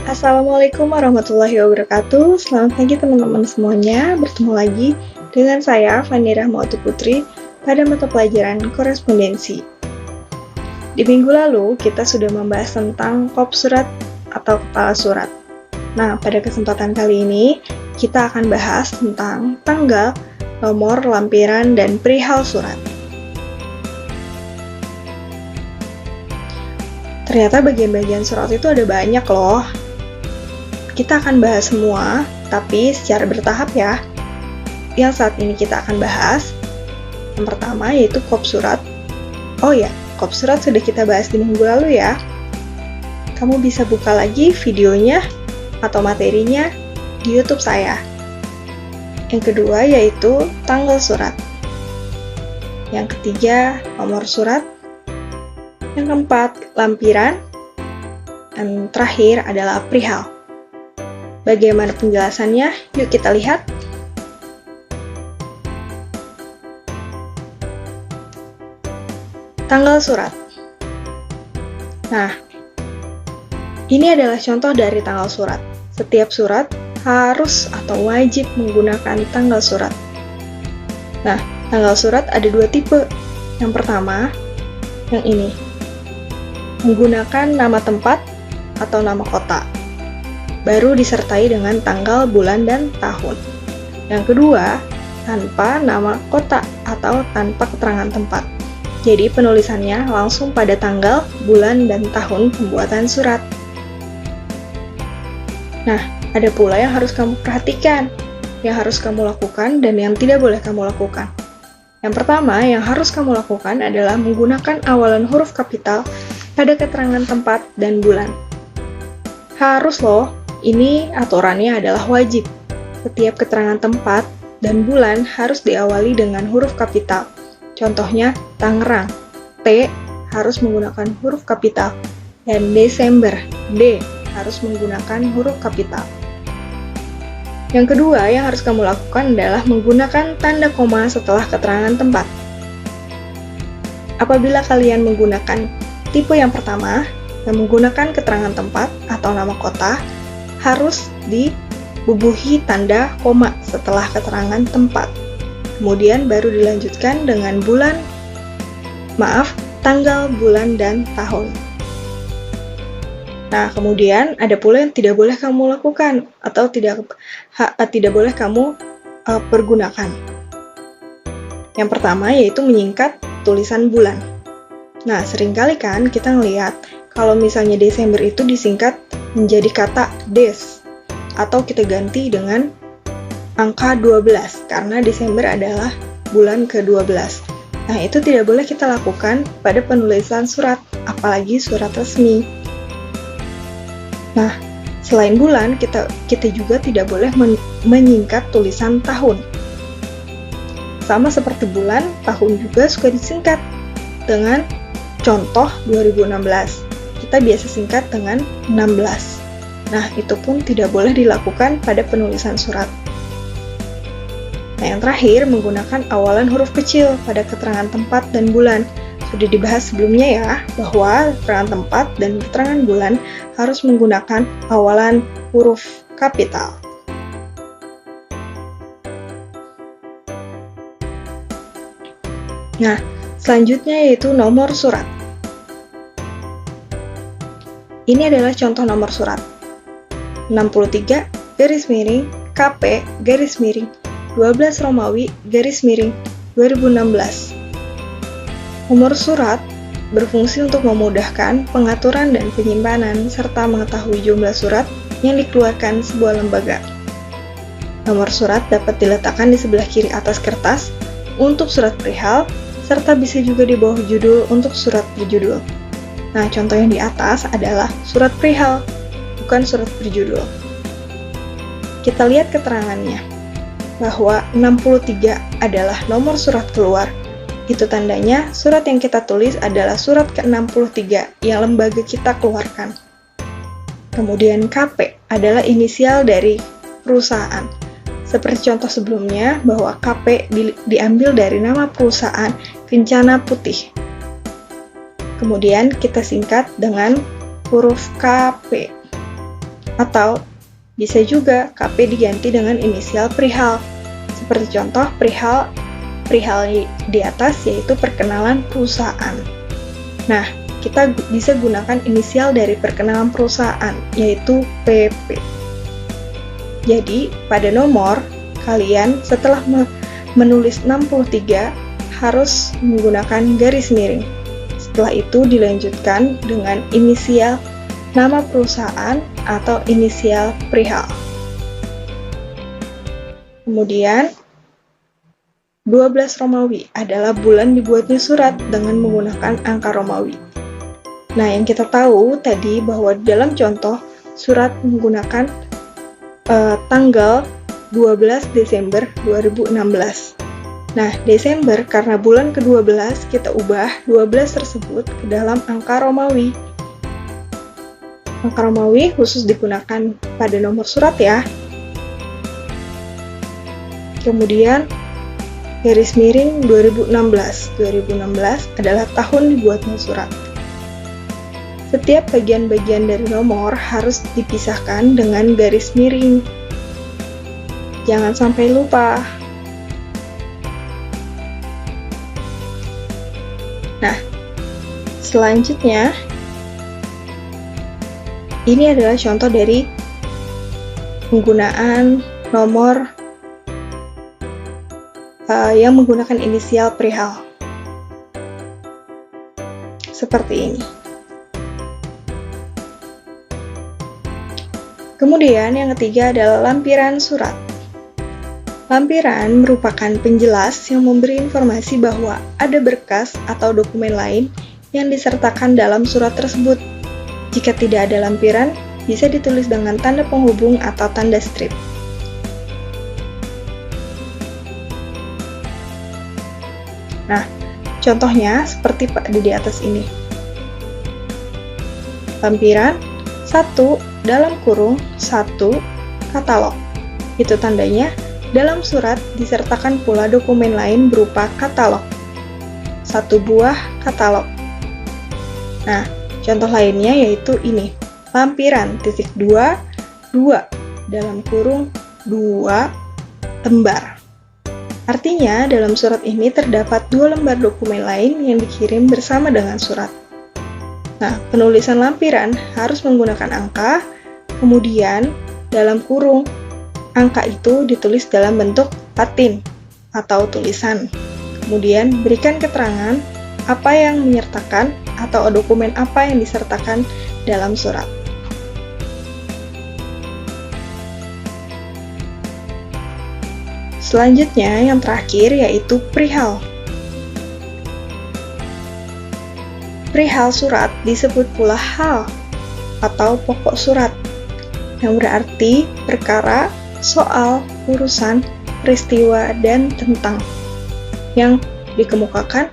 Assalamualaikum warahmatullahi wabarakatuh. Selamat pagi teman-teman semuanya. Bertemu lagi dengan saya Fani Rahmawati Putri pada mata pelajaran korespondensi. Di minggu lalu kita sudah membahas tentang kop surat atau kepala surat. Nah, pada kesempatan kali ini kita akan bahas tentang tanggal, nomor, lampiran, dan perihal surat. Ternyata bagian-bagian surat itu ada banyak loh. Kita akan bahas semua, tapi secara bertahap ya. Yang saat ini kita akan bahas, yang pertama yaitu kop surat. Oh ya, kop surat sudah kita bahas di minggu lalu ya. Kamu bisa buka lagi videonya atau materinya di YouTube saya. Yang kedua yaitu tanggal surat. Yang ketiga, nomor surat. Yang keempat, lampiran. Dan terakhir adalah perihal. Bagaimana penjelasannya? Yuk kita lihat. Tanggal surat. Nah, ini adalah contoh dari tanggal surat. Setiap surat harus atau wajib menggunakan tanggal surat. Nah, tanggal surat ada dua tipe. Yang pertama, yang ini. Menggunakan nama tempat atau nama kota. Baru disertai dengan tanggal, bulan, dan tahun. Yang kedua, tanpa nama kota atau tanpa keterangan tempat. Jadi penulisannya langsung pada tanggal, bulan, dan tahun pembuatan surat. Nah, ada pula yang harus kamu perhatikan, yang harus kamu lakukan, dan yang tidak boleh kamu lakukan. Yang pertama, yang harus kamu lakukan adalah menggunakan awalan huruf kapital pada keterangan tempat dan bulan. Harus loh, ini aturannya adalah wajib. Setiap keterangan tempat dan bulan harus diawali dengan huruf kapital. Contohnya, Tangerang, T harus menggunakan huruf kapital, dan Desember, D harus menggunakan huruf kapital. Yang kedua yang harus kamu lakukan adalah menggunakan tanda koma setelah keterangan tempat. Apabila kalian menggunakan tipe yang pertama, yang menggunakan keterangan tempat atau nama kota, harus dibubuhi tanda koma setelah keterangan tempat. Kemudian baru dilanjutkan dengan tanggal, bulan, dan tahun. Nah, kemudian ada pula yang tidak boleh kamu lakukan atau tidak boleh kamu pergunakan. Yang pertama yaitu menyingkat tulisan bulan. Nah, seringkali kan kita ngelihat kalau misalnya Desember itu disingkat menjadi kata Des, atau kita ganti dengan angka 12, karena Desember adalah bulan ke-12. Nah, itu tidak boleh kita lakukan pada penulisan surat, apalagi surat resmi. Nah, selain bulan, kita juga tidak boleh menyingkat tulisan tahun. Sama seperti bulan, tahun juga suka disingkat dengan contoh 2016. Kita biasa singkat dengan 16. Nah, itu pun tidak boleh dilakukan pada penulisan surat. Nah, yang terakhir, menggunakan awalan huruf kecil pada keterangan tempat dan bulan. Sudah dibahas sebelumnya ya, bahwa keterangan tempat dan keterangan bulan harus menggunakan awalan huruf kapital. Nah, selanjutnya yaitu nomor surat. Ini adalah contoh nomor surat. 63 garis miring KP garis miring 12 Romawi garis miring 2016. Nomor surat berfungsi untuk memudahkan pengaturan dan penyimpanan serta mengetahui jumlah surat yang dikeluarkan sebuah lembaga. Nomor surat dapat diletakkan di sebelah kiri atas kertas untuk surat perihal, serta bisa juga di bawah judul untuk surat berjudul. Nah, contoh yang di atas adalah surat perihal, bukan surat berjudul. Kita lihat keterangannya, bahwa 63 adalah nomor surat keluar. Itu tandanya surat yang kita tulis adalah surat ke-63 yang lembaga kita keluarkan. Kemudian KP adalah inisial dari perusahaan. Seperti contoh sebelumnya, bahwa KP diambil dari nama perusahaan Kencana Putih. Kemudian kita singkat dengan huruf KP. Atau bisa juga KP diganti dengan inisial perihal. Seperti contoh perihal di atas yaitu perkenalan perusahaan. Nah, kita bisa gunakan inisial dari perkenalan perusahaan yaitu PP. Jadi, pada nomor, kalian setelah menulis 63 harus menggunakan garis miring. Setelah itu dilanjutkan dengan inisial nama perusahaan atau inisial perihal. Kemudian, 12 Romawi adalah bulan dibuatnya surat dengan menggunakan angka Romawi. Nah, yang kita tahu tadi bahwa dalam contoh surat menggunakan tanggal 12 Desember 2016. Nah, Desember karena bulan ke-12 kita ubah 12 tersebut ke dalam angka Romawi. Angka Romawi khusus digunakan pada nomor surat ya. Kemudian garis miring 2016. 2016 adalah tahun dibuatnya surat. Setiap bagian-bagian dari nomor harus dipisahkan dengan garis miring. Jangan sampai lupa. Nah, selanjutnya ini adalah contoh dari penggunaan nomor yang menggunakan inisial perihal seperti ini. Kemudian yang ketiga adalah lampiran surat. Lampiran merupakan penjelas yang memberi informasi bahwa ada berkas atau dokumen lain yang disertakan dalam surat tersebut. Jika tidak ada lampiran, bisa ditulis dengan tanda penghubung atau tanda strip. Nah, contohnya seperti di atas ini. Lampiran 1 dalam kurung 1 katalog. Itu tandanya dalam surat disertakan pula dokumen lain berupa katalog. 1 buah katalog. Nah, contoh lainnya yaitu ini. Lampiran titik 2 dalam kurung 2 lembar. Artinya, dalam surat ini terdapat 2 lembar dokumen lain yang dikirim bersama dengan surat. Nah, penulisan lampiran harus menggunakan angka, kemudian dalam kurung, angka itu ditulis dalam bentuk latin atau tulisan. Kemudian, berikan keterangan apa yang menyertakan atau dokumen apa yang disertakan dalam surat. Selanjutnya, yang terakhir yaitu perihal. Perihal surat disebut pula hal atau pokok surat, yang berarti perkara, soal, urusan, peristiwa, dan tentang yang dikemukakan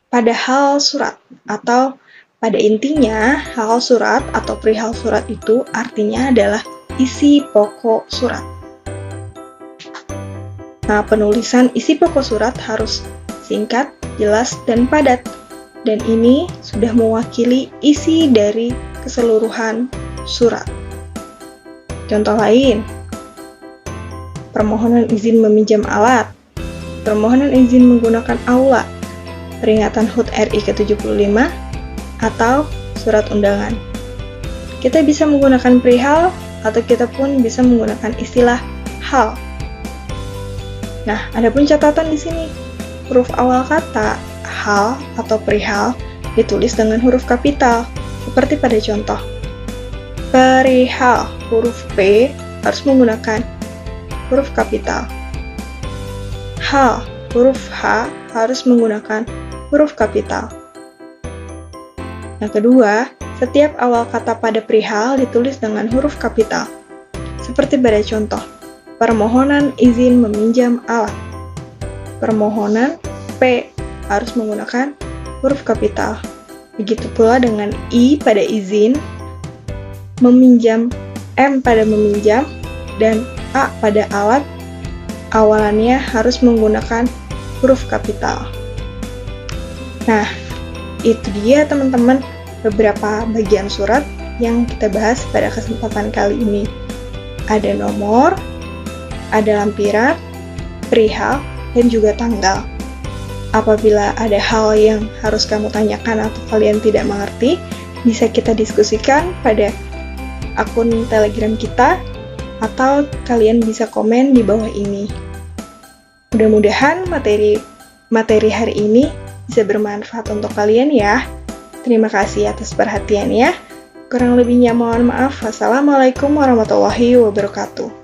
pada hal surat atau pada intinya hal surat atau perihal surat itu artinya adalah isi pokok surat. Nah, penulisan isi pokok surat harus singkat, jelas, dan padat. Dan ini sudah mewakili isi dari keseluruhan surat. Contoh lain, permohonan izin meminjam alat, permohonan izin menggunakan aula, peringatan HUT RI ke-75, atau surat undangan. Kita bisa menggunakan perihal, atau kita pun bisa menggunakan istilah hal. Nah, ada pun catatan di sini. Huruf awal kata hal atau perihal ditulis dengan huruf kapital, seperti pada contoh. Perihal huruf P harus menggunakan huruf kapital. Hal huruf H harus menggunakan huruf kapital. Yang kedua, setiap awal kata pada perihal ditulis dengan huruf kapital, seperti pada contoh. Permohonan izin meminjam alat. Permohonan P harus menggunakan huruf kapital. Begitu pula dengan I pada izin, meminjam, M pada meminjam, dan A pada alat, awalannya harus menggunakan huruf kapital. Nah, itu dia teman-teman beberapa bagian surat yang kita bahas pada kesempatan kali ini. Ada nomor, ada lampiran, perihal, dan juga tanggal. Apabila ada hal yang harus kamu tanyakan atau kalian tidak mengerti, bisa kita diskusikan pada akun Telegram kita, atau kalian bisa komen di bawah ini. Mudah-mudahan materi hari ini bisa bermanfaat untuk kalian ya. Terima kasih atas perhatiannya. Kurang lebihnya mohon maaf. Wassalamualaikum warahmatullahi wabarakatuh.